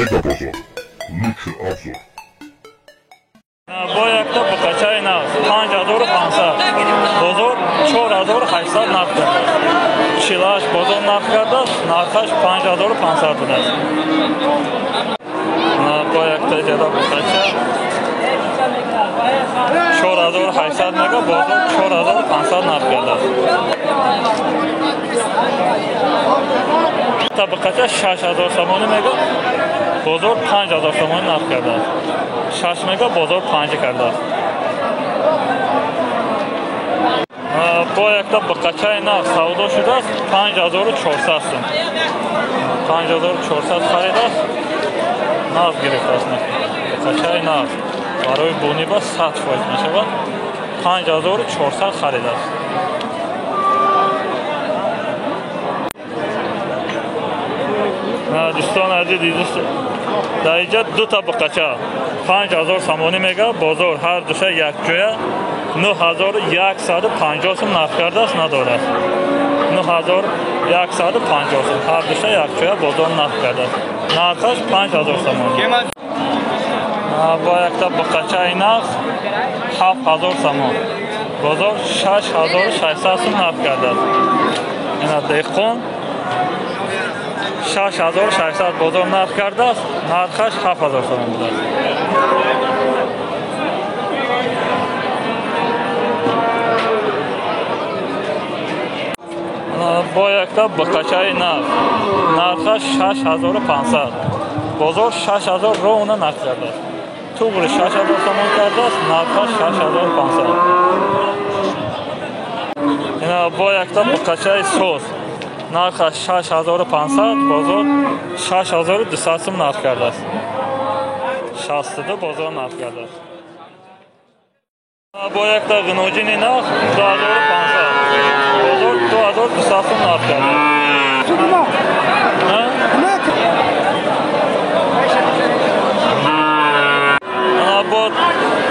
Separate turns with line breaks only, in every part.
Megabozor. Лучший обзор.
Boyakda buqacha narx 5500 bozor 4800 narx qildi. Chilash bozor narx qildi, narxash 5500 bude. Boyakda jada buqacha 4800 mega bozor 4500 narx qildi. Buqacha 6000 somon mega bozor 5000 somon narx qildi. 6 mega bozor 5 کرده. Boyakda buqacha narx savdo شده است 5400 سوم. 5400 خرید است. ناز گرفته است. buqacha narx برای بونی با 100% می شود. 5400 خرید است. دوستان عزیز در اینجا دو تا بقچه 5000 سامانی میگه بازار هر دوشه یک جویه 9150 سوم نرخ کرده است نداره است 9150 سوم هر دوشه یک جویه بازار نرخ کرده است نرخش 5000 سامانی با یک تا بقچه نرخ 7000 سامان بازار 6600 سوم نرخ کرده است اینا دقیقون 6600 بازار نرخ کرده است نرخش 7000 سوم بوده است با یک تا بقچه نرخش 6500 بازار 6000 رو اونه نرخ کرده است توغل 6000 سوم کرده است نرخش 6500 با یک تا بقچه سوس نرخش 6500 بازار 6200 سوم نرخ کرده است 62 بازار نرخ کرده است با یک تا گنوجین نرخ 2500 بازار 2200 سوم نرخ کرده است با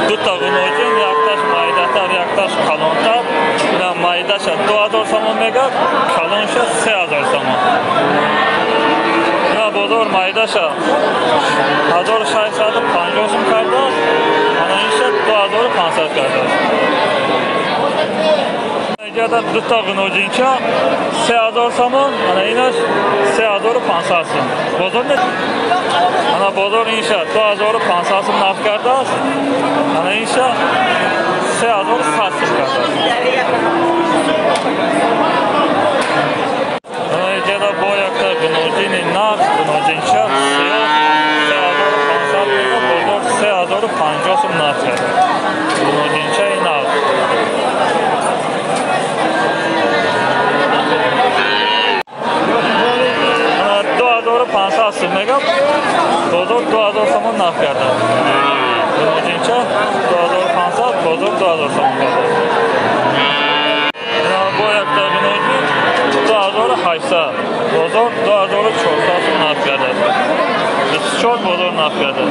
دو تا گنوجین یکتاش مایداتر یکتاش کلانتر مایداش 2000 سوم میگه کلانش 3000 سوم بازار مایداش 1650 سوم کرده است اینش 2500 کرده است اینجا دو تا گنوجینچه 3000 سوم اینش 3500 سوم بازار بازار اینش 2500 سوم نرخ کرده است اینش 3100 سوم کرده است اینجا با یک تا گنوجین نرخ گنوجینچه 3500 میگه بازار 3050 سوم نرخ کرده گنوجینچه نرخ 2500 سوم میگه بازار 2000 سوم نرخ کرده گنوجینچه 2500 بازار 2000 سوم کرده با یک تا گنوجین 2800 بازار 2400 سوم نرخ کرده 24 بازار نرخ کرده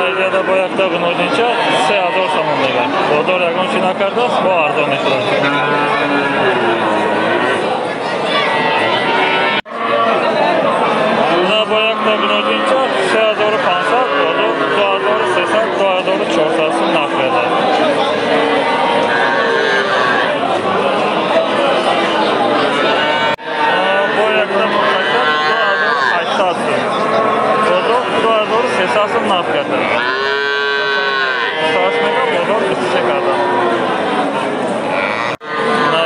اینجا با یک تا گنوجینچه 3000 سوم میگه بازار یگان چی نکرده است با ارزان شده با یک تا گنوجینچه 3500 بازار 2300 2400 سوم نرخ کرده با یک تا بقچه 2800 سوم بازار 2300 سوم نرخ کرده بازار 23 کرده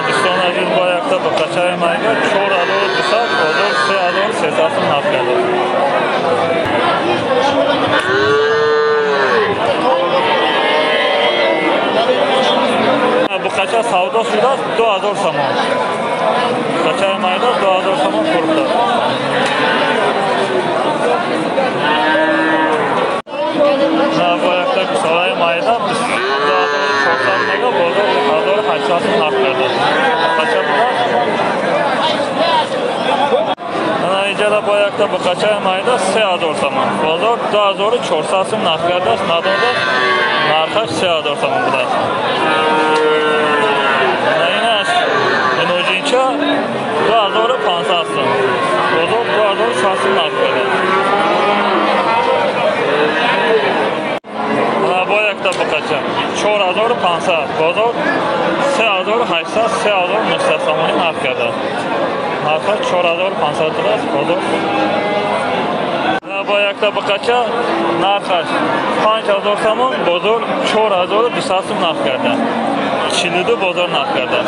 دوستان عزیز با یک تا بقچه میگه 4200 بازار 3300 سوم نرخ کرده بقچه سودا شده است 2000 سوم بقچه میگه 2000 سوم فروخته با یک تا کسالای میگه 2400 میگه بازار 1800 سوم نرخ کرده بقچه بوده اینجا با یک تا بقچه میگه 3000 سوم بازار 2400 سوم نرخ کرده است نداده نرخش 3000 سوم بوده اینش گنوجینچه 2000 4500, bozor 3800, 3900 somoni narx karda. Narxi 4500 to'las, bozor. Boyakda baqacha narxi 5000 somon, bozor 4200 so'm narx karda. Chilidi bozor narx karda.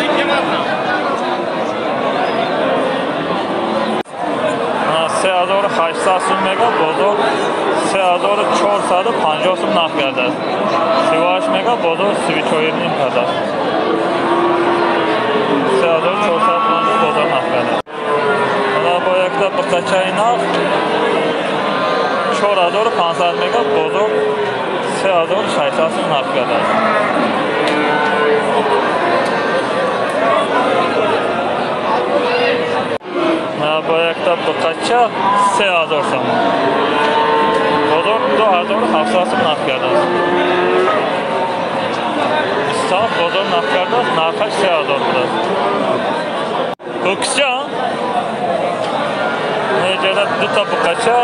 3800 so'mga bozor 3450 so'm narx karda. 38 mega bozor 34 karda. 3450 bozor narx karda. Mana boyakda baqacha narx 4500 mega bozor 3600 so'm narx karda. Boyakda baqacha 3000 so'm. Bozor 2700 so'm narx karda. Istoq bozor narx karda, narxi 3000 to'las. Ko'kcha Necədə duta baqacha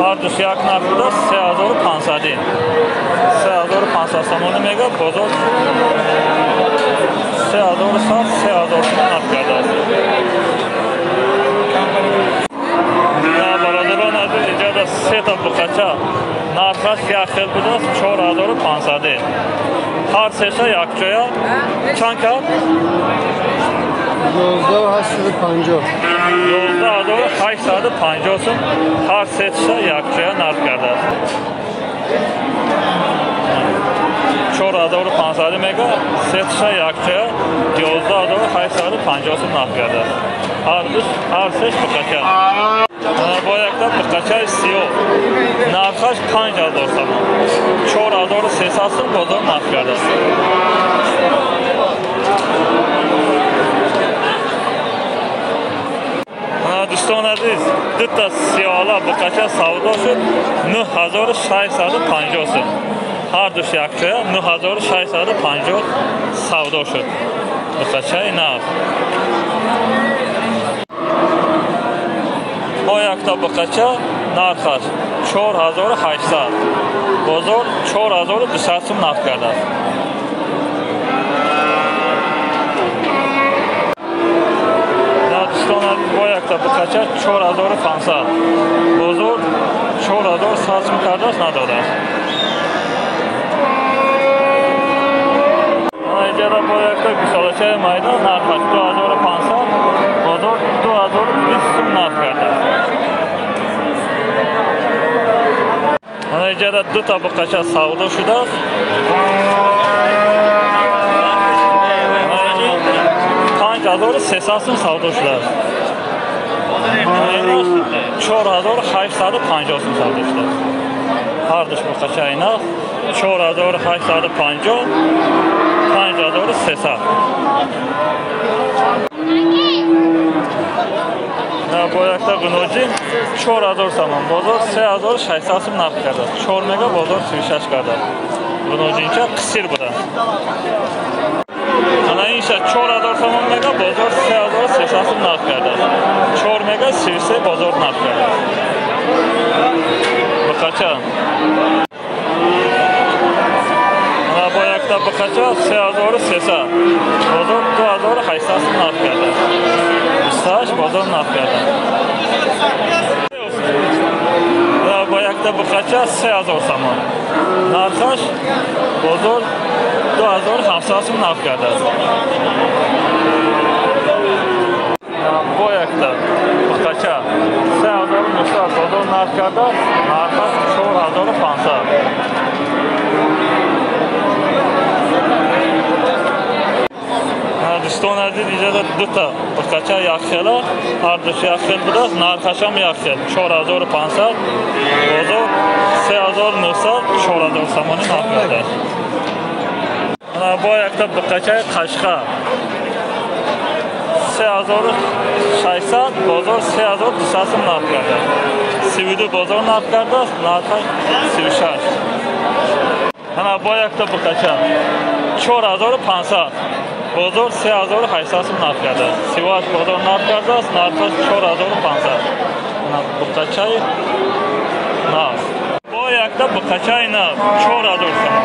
har dusi yak narxida 3500. 3500 somoni mega bozor 3000 narx karda. Seta baqacha narxi yaxshil budas 4500. Har sesa yakçoya çand kar?
12850.
12850 so'm. Har sesa yakçoya narx karda. 4500 mega sesa yakçoya 12850 so'm narx karda. Har ses baqacha. Boyakda baqacha siyo narxi 5000 somon. 4300 so'm bozor narx karda. Do'ston aziz, bitta siyola baqacha savdo shud 9650 so'm. Har dush yakchoya 9650 savdo shud. Baqacha narx. Boyakda baqacha narxi 4800. Bozor 4200 so'm narx karda. Boyakda baqacha 4500. Bozor 4100 so'm karda nadora. Ijara boyakda gusalacha mayda narxi 2500. Bozor 2200 so'm narx karda. Ijara duta baqacha savdo shuda. 5300 so'm savdo shuda. 4850 so'm savdo shuda. Har dush baqacha narx 4850, 5300. Boyakda g'unoji 4000 somon, bozor 3600 so'm narx karda. 4 mega bozor 36 karda. G'unojincha qisir buda. Ana insha 4000 somon mega bozor 3600 so'm narx karda. 4 mega 36 bozor narx karda. Baqacha boyakda baqacha 3300. Bozor 2800 so'm narx karda. Ustash bozor narx karda. Boyakda baqacha 3000 somon. Narxi bozor 2700 so'm narx karda. Boyakda baqacha 3900 bozor narx karda. Narxi 4500. Do'ston aziz, ijada duta baqacha yaxshila, har dush yaxshil budas, narxi ham yaxshil. 4500, bozor 3900, 4000 somoni narx karda. Mana boyakda baqacha Qashqa 3600, bozor 3200 so'm narx karda. Sividi bozor narx karda, narxi 36. Mana boyakda baqacha 4500. Bozor 3800 so'm narx karda. Sivas bozor narx karda, narxi 4500. Mana baqacha narx. Boyakda baqacha narx 4000 so'm.